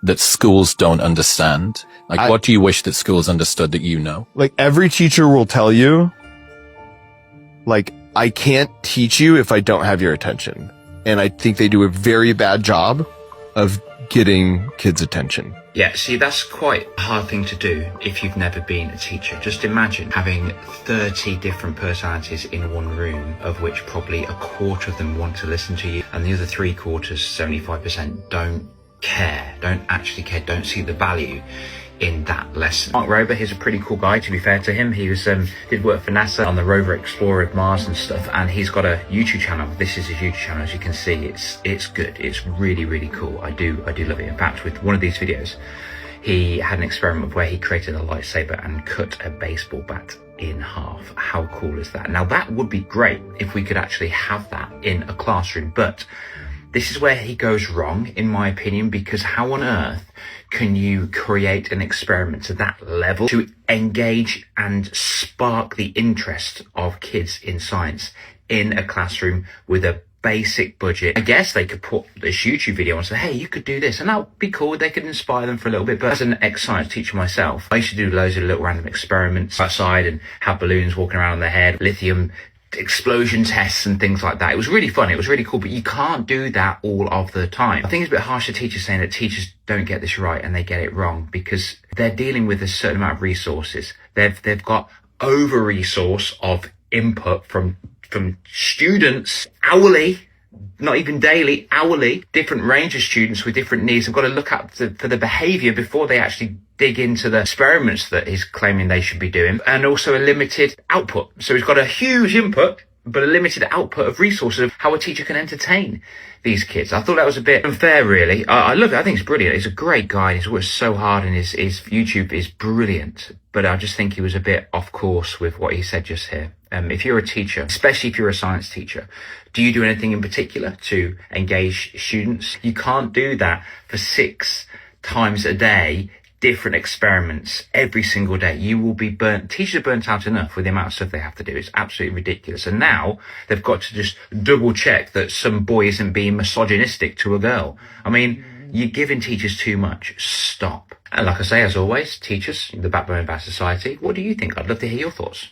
that schools don't understand? Like, what do you wish that schools understood that you know? Like, every teacher will tell you, like, I can't teach you if I don't have your attention. And I think they do a very bad job of getting kids' attention. Yeah, see, that's quite a hard thing to do if you've never been a teacher. Just imagine having 30 different personalities in one room, of which probably a quarter of them want to listen to you, and the other 3/4, 75%, don't care, don't actually care, don't see the value in that lesson. Mark Rober, he's a pretty cool guy, to be fair to him. He was did work for NASA on the rover Explorer of Mars and stuff, and he's got a YouTube channel. This is his YouTube channel. As you can see, it's good. It's really, really cool. I do love it. In fact, with one of these videos, he had an experiment where he created a lightsaber and cut a baseball bat in half. How cool is that? Now, that would be great if we could actually have that in a classroom, but this is where he goes wrong, in my opinion, because how on earth can you create an experiment to that level to engage and spark the interest of kids in science in a classroom with a basic budget? I guess they could put this YouTube video and say, hey, you could do this, and that would be cool. They could inspire them for a little bit. But as an ex-science teacher myself, I used to do loads of little random experiments outside and have balloons walking around on their head, lithium explosion tests and things like that. It was really fun. It was really cool, but you can't do that all of the time. I think it's a bit harsh to teachers saying that teachers don't get this right and they get it wrong, because they're dealing with a certain amount of resources. They've got over resource of input from students hourly, not even daily, hourly, different range of students with different needs. I've got to look up for the behavior before they actually dig into the experiments that he's claiming they should be doing, and also a limited output. So he's got a huge input, but a limited output of resources of how a teacher can entertain these kids. I thought that was a bit unfair, really. I love it. I think it's brilliant. He's a great guy. He's worked so hard, and his YouTube is brilliant. But I just think he was a bit off course with what he said just here. If you're a teacher, especially if you're a science teacher, do you do anything in particular to engage students? You can't do that for 6 times a day, different experiments every single day. You will be burnt. Teachers are burnt out enough with the amount of stuff they have to do. It's absolutely ridiculous. And now they've got to just double check that some boy isn't being misogynistic to a girl. I mean, you're giving teachers too much. Stop. And like I say, as always, teachers, the backbone of our society. What do you think? I'd love to hear your thoughts.